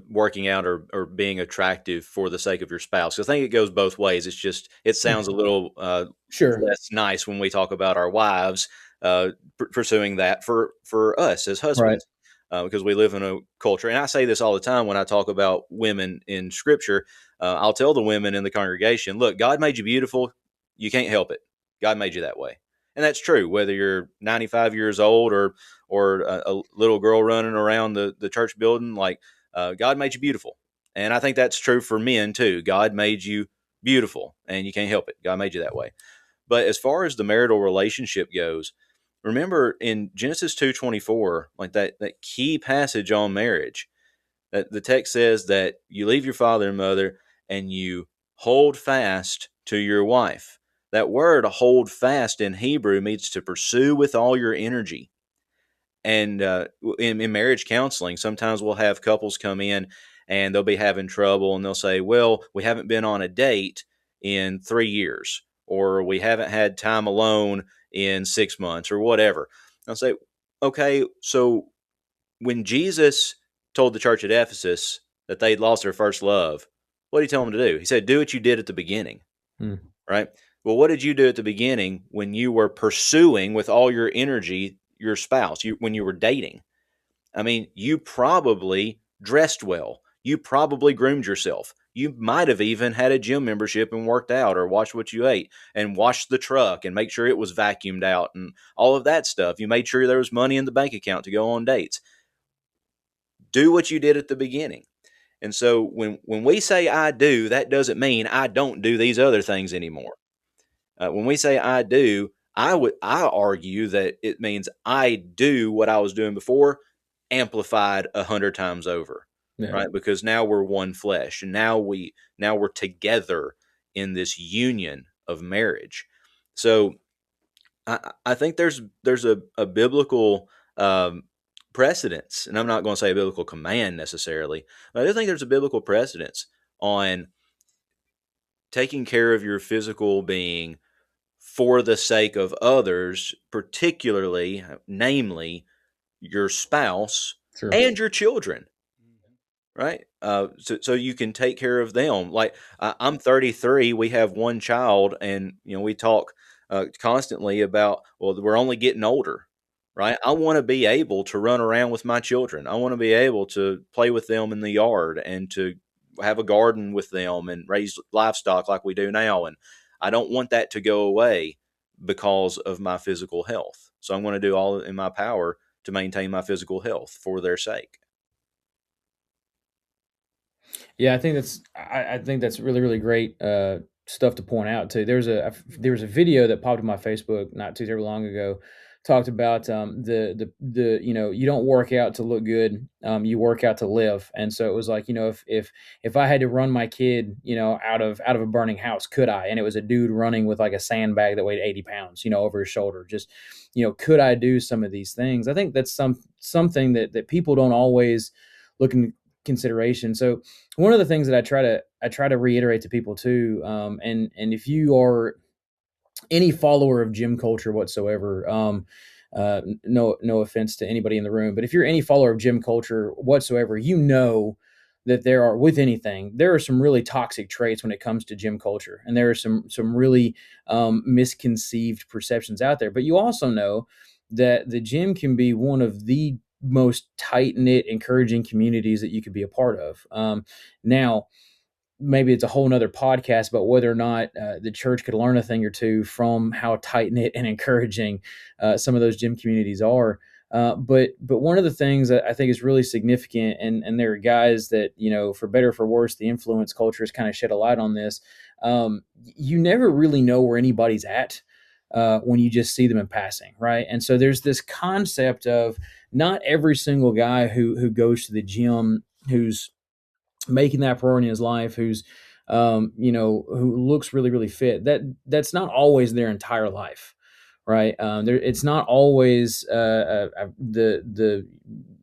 working out or being attractive for the sake of your spouse. I think it goes both ways. It's just it sounds a little Sure. less nice when we talk about our wives pursuing that for us as Right. husbands. Because we live in a culture, and I say this all the time when I talk about women in Scripture. I'll tell the women in the congregation, "Look, God made you beautiful. You can't help it. God made you that way." And that's true, whether you're 95 years old or a little girl running around the church building. Like God made you beautiful, and I think that's true for men too. God made you beautiful, and you can't help it. God made you that way. But as far as the marital relationship goes, remember in Genesis 2:24, like that key passage on marriage, that the text says that you leave your father and mother and you hold fast to your wife. That word hold fast in Hebrew means to pursue with all your energy. And in marriage counseling, sometimes we'll have couples come in and they'll be having trouble and they'll say, well, we haven't been on a date in 3 years, or we haven't had time alone in 6 months, or whatever. I'll say, okay, so when Jesus told the church at Ephesus that they'd lost their first love, what did he tell them to do? He said, do what you did at the beginning, right? Well, what did you do at the beginning when you were pursuing with all your energy your spouse, when you were dating? I mean, you probably dressed well. You probably groomed yourself. You might have even had a gym membership and worked out, or watched what you ate and washed the truck and make sure it was vacuumed out and all of that stuff. You made sure there was money in the bank account to go on dates. Do what you did at the beginning. And so when we say I do, that doesn't mean I don't do these other things anymore. When we say I do, I argue that it means I do what I was doing before amplified 100 times over, Yeah. right? Because now we're one flesh, and now we're together in this union of marriage. So I think there's a biblical precedence, and I'm not going to say a biblical command necessarily, but I do think there's a biblical precedence on taking care of your physical being for the sake of others, particularly, namely, your spouse Sure. and your children, right? So you can take care of them. Like I'm 33, we have one child, and we talk constantly about, well, we're only getting older, right? I want to be able to run around with my children. I want to be able to play with them in the yard and to have a garden with them and raise livestock like we do now. And I don't want that to go away because of my physical health. So I'm going to do all in my power to maintain my physical health for their sake. Yeah, I think that's really really great stuff to point out too. There was a video that popped on my Facebook not too terribly long ago, talked about the you don't work out to look good, you work out to live. And so it was like, if I had to run my kid, out of a burning house, could I? And it was a dude running with like a sandbag that weighed 80 pounds, over his shoulder. Just, could I do some of these things? I think that's something that people don't always look in consideration. So one of the things that I try to reiterate to people too, and if you are any follower of gym culture whatsoever, no offense to anybody in the room, but if you're any follower of gym culture whatsoever, that with anything, there are some really toxic traits when it comes to gym culture, and there are some really misconceived perceptions out there. But you also know that the gym can be one of the most tight knit, encouraging communities that you could be a part of. Now, maybe it's a whole nother podcast about whether or not the church could learn a thing or two from how tight knit and encouraging some of those gym communities are. But one of the things that I think is really significant, and there are guys that, for better or for worse, the influence culture has kind of shed a light on this. You never really know where anybody's at when you just see them in passing, right? And so there's this concept of not every single guy who goes to the gym, who's making that priority in his life, who looks really really fit, that's not always their entire life, right? It's not always the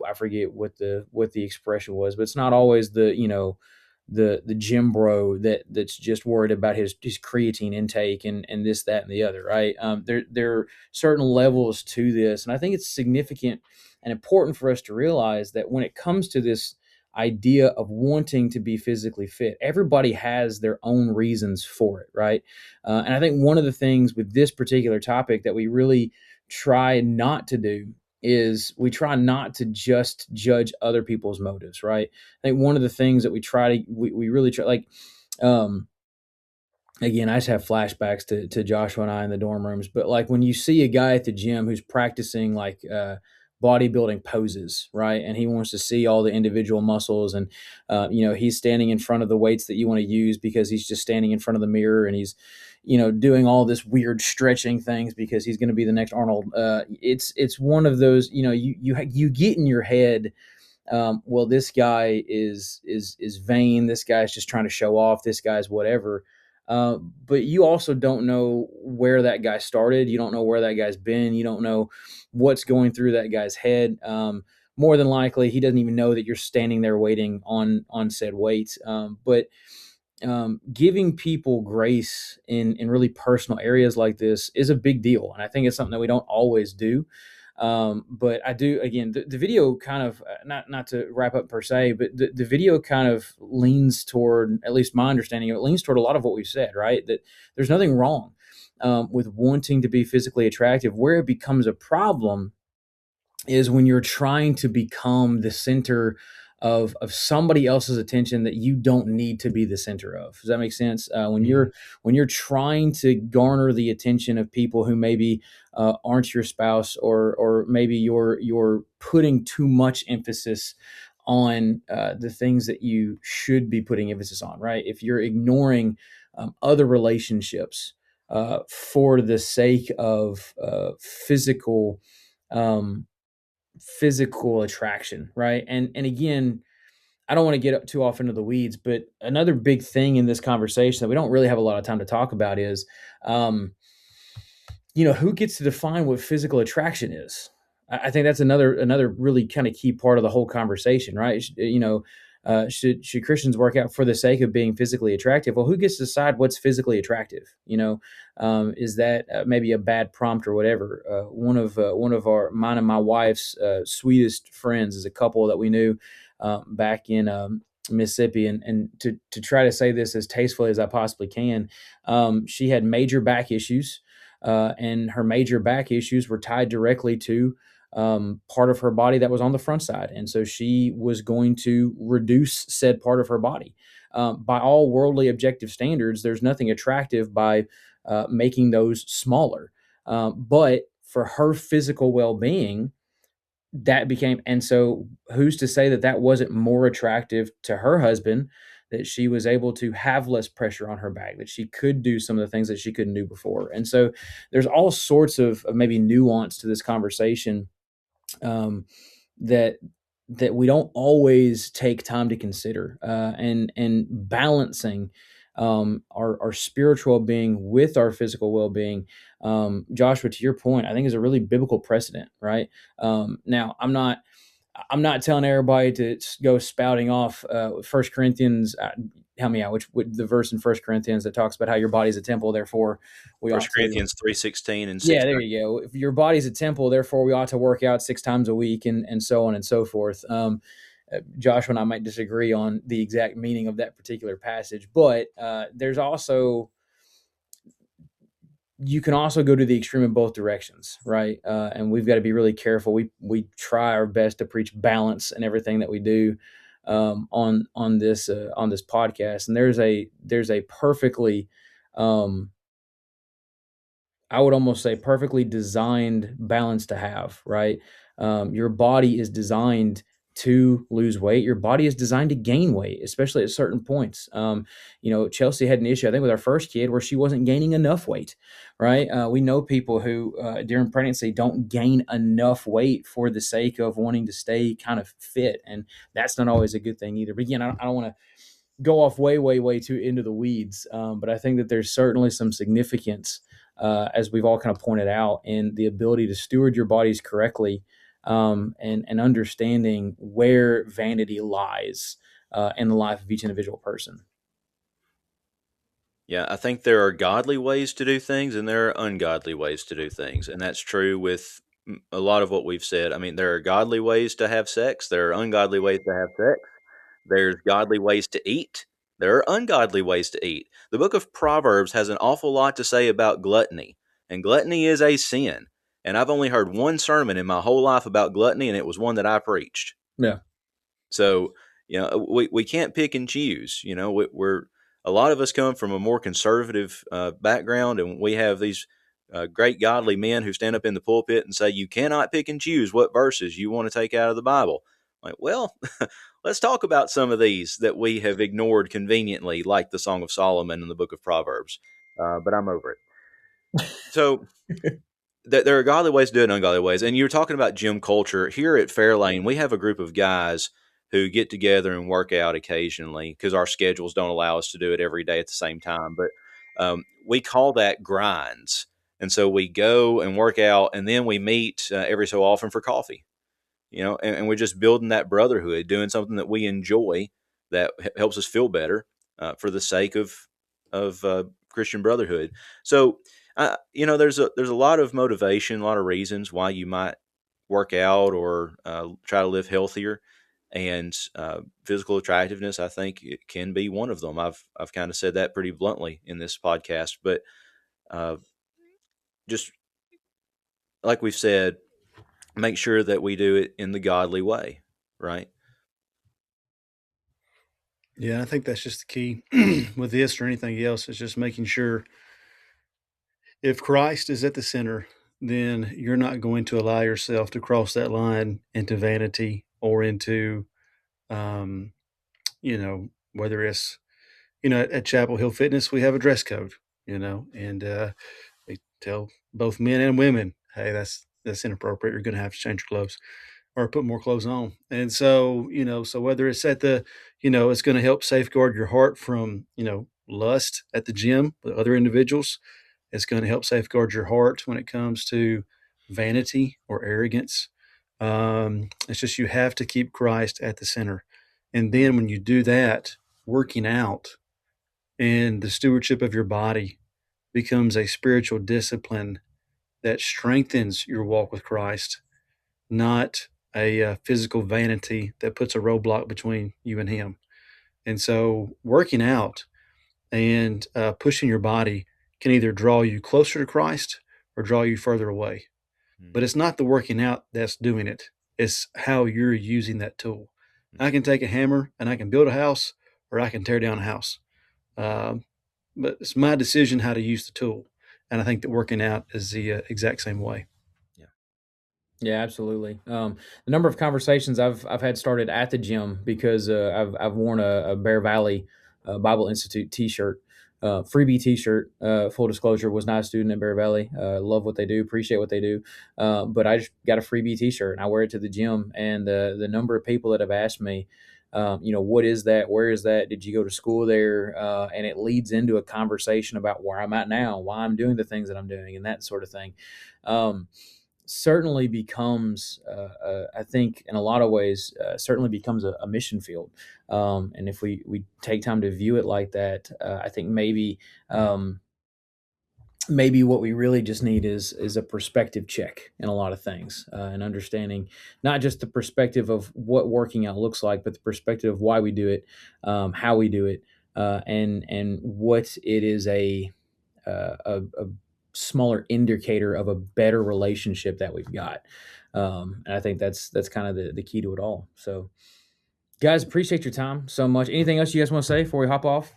I forget what the expression was, but it's not always the gym bro that's just worried about his creatine intake and this, that, and the other, right? There are certain levels to this, and I think it's significant and important for us to realize that when it comes to this idea of wanting to be physically fit, everybody has their own reasons for it, right? And I think one of the things with this particular topic that we really try not to do is we try not to just judge other people's motives, right? I think one of the things that we really try, like, again, I just have flashbacks to Joshua and I in the dorm rooms, but like when you see a guy at the gym who's practicing like bodybuilding poses, right? And he wants to see all the individual muscles, and he's standing in front of the weights that you want to use because he's just standing in front of the mirror, and he's doing all this weird stretching things because he's going to be the next Arnold. It's one of those, you get in your head, well, this guy is vain, this guy's just trying to show off, this guy's whatever. But you also don't know where that guy started. You don't know where that guy's been. You don't know what's going through that guy's head. More than likely, he doesn't even know that you're standing there waiting on said weights. But giving people grace in really personal areas like this is a big deal, and I think it's something that we don't always do. But I do, again, the video kind of, not to wrap up per se, but the video kind of leans toward, at least my understanding of it, leans toward a lot of what we've said, right? That there's nothing wrong with wanting to be physically attractive. Where it becomes a problem is when you're trying to become the center of somebody else's attention that you don't need to be the center of. Does that make sense? When you're trying to garner the attention of people who maybe aren't your spouse, or maybe you're putting too much emphasis on the things that you should be putting emphasis on, right? If you're ignoring other relationships for the sake of physical, um, physical attraction, right? And again, I don't want to get too off into the weeds, but another big thing in this conversation that we don't really have a lot of time to talk about is, um, who gets to define what physical attraction is? I think that's another really kind of key part of the whole conversation, right? Should Christians work out for the sake of being physically attractive? Well, who gets to decide what's physically attractive? Is that maybe a bad prompt or whatever? One of mine and my wife's sweetest friends is a couple that we knew back in Mississippi, and to try to say this as tastefully as I possibly can, she had major back issues, and her major back issues were tied directly to part of her body that was on the front side. And so she was going to reduce said part of her body. By all worldly objective standards, there's nothing attractive by making those smaller. But for her physical well being, that became, and so who's to say that that wasn't more attractive to her husband, that she was able to have less pressure on her back, that she could do some of the things that she couldn't do before. And so there's all sorts of maybe nuance to this conversation, um, that we don't always take time to consider, and balancing our spiritual being with our physical well-being. Joshua, to your point, I think is a really biblical precedent, right? Now, I'm not telling everybody to go spouting off First Corinthians. Help me out. Which the verse in First Corinthians that talks about how your body's a temple, therefore we ought First to. Corinthians 3:16 and Yeah, 6. there you go. If your body's a temple, therefore we ought to work out 6 times a week, and so on and so forth. Joshua and I might disagree on the exact meaning of that particular passage, but there's also, you can also go to the extreme in both directions, right? And we've got to be really careful. We try our best to preach balance in everything that we do, on this podcast. And there's a perfectly, I would almost say, perfectly designed balance to have, right? Your body is designed to lose weight. Your body is designed to gain weight, especially at certain points. Chelsea had an issue, I think, with our first kid where she wasn't gaining enough weight, right? We know people who, during pregnancy, don't gain enough weight for the sake of wanting to stay kind of fit. And that's not always a good thing either. But again, I don't want to go off way, way, way too into the weeds. But I think that there's certainly some significance, as we've all kind of pointed out, in the ability to steward your bodies correctly, and understanding where vanity lies in the life of each individual person. Yeah, I think there are godly ways to do things and there are ungodly ways to do things. And that's true with a lot of what we've said. I mean, there are godly ways to have sex, there are ungodly ways to have sex. There's godly ways to eat. There are ungodly ways to eat. The book of Proverbs has an awful lot to say about gluttony, and gluttony is a sin. And I've only heard one sermon in my whole life about gluttony, and it was one that I preached. Yeah. So, we can't pick and choose. We're a lot of us come from a more conservative background, and we have these great godly men who stand up in the pulpit and say, you cannot pick and choose what verses you want to take out of the Bible. Like, well, let's talk about some of these that we have ignored conveniently, like the Song of Solomon and the book of Proverbs. But I'm over it. So there are godly ways to do it and ungodly ways. And you're talking about gym culture. Here at Fairlane, we have a group of guys who get together and work out occasionally because our schedules don't allow us to do it every day at the same time. But we call that grinds. And so we go and work out, and then we meet every so often for coffee. And we're just building that brotherhood, doing something that we enjoy that helps us feel better for the sake of Christian brotherhood. So, there's a lot of motivation, a lot of reasons why you might work out or try to live healthier, and physical attractiveness, I think, it can be one of them. I've kind of said that pretty bluntly in this podcast, but just like we've said, make sure that we do it in the godly way, right? Yeah, I think that's just the key with this or anything else, is just making sure if Christ is at the center, then you're not going to allow yourself to cross that line into vanity or into, um, whether it's, at Chapel Hill Fitness, we have a dress code, and we tell both men and women, hey, that's inappropriate. You're going to have to change your clothes. or put more clothes on. And so, so whether it's at the, it's going to help safeguard your heart from, lust at the gym with other individuals. It's going to help safeguard your heart when it comes to vanity or arrogance. It's just you have to keep Christ at the center. And then when you do that, working out and the stewardship of your body becomes a spiritual discipline that strengthens your walk with Christ, not a physical vanity that puts a roadblock between you and Him. And so, working out and pushing your body can either draw you closer to Christ or draw you further away. But it's not the working out that's doing it, it's how you're using that tool. I can take a hammer and I can build a house, or I can tear down a house. But it's my decision how to use the tool. And I think that working out is the exact same way. Yeah, absolutely. The number of conversations I've had started at the gym because I've worn a Bear Valley Bible Institute T-shirt, freebie T-shirt. Full disclosure, was not a student at Bear Valley. Love what they do, appreciate what they do, but I just got a freebie T-shirt and I wear it to the gym. And the number of people that have asked me, what is that? Where is that? Did you go to school there? And it leads into a conversation about where I'm at now, why I'm doing the things that I'm doing, and that sort of thing. Certainly becomes, I think, in a lot of ways, certainly becomes a mission field. And if we take time to view it like that, I think maybe what we really just need is a perspective check in a lot of things, and understanding not just the perspective of what working out looks like, but the perspective of why we do it, how we do it, and what it is a smaller indicator of a better relationship that we've got. And I think that's kind of the key to it all. So, guys, appreciate your time so much. Anything else you guys want to say before we hop off?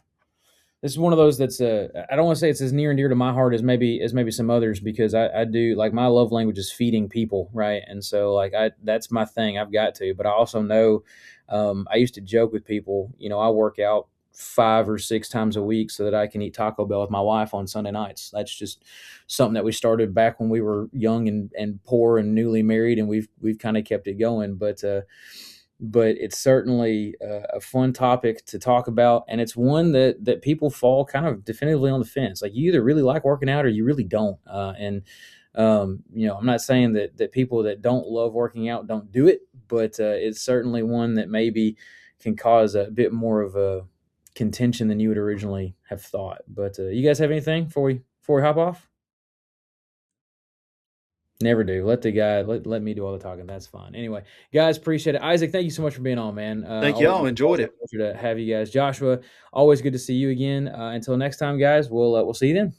This is one of those that's I don't want to say it's as near and dear to my heart as maybe some others, because I do, like, my love language is feeding people, right? And so, like, that's my thing. I've got to, but I also know, I used to joke with people, I work out 5 or 6 times a week so that I can eat Taco Bell with my wife on Sunday nights. That's just something that we started back when we were young and poor and newly married, and we've kind of kept it going. But it's certainly a fun topic to talk about, and it's one that people fall kind of definitively on the fence. Like, you either really like working out or you really don't. I'm not saying that people that don't love working out don't do it, but it's certainly one that maybe can cause a bit more of a contention than you would originally have thought. But you guys have anything before we hop off? Never do. Let the guy let me do all the talking. That's fine. Anyway, guys, appreciate it. Isaac, thank you so much for being on, man. Thank y'all. Enjoyed it. Pleasure to have you guys. Joshua, always good to see you again. Until next time, guys. We'll see you then.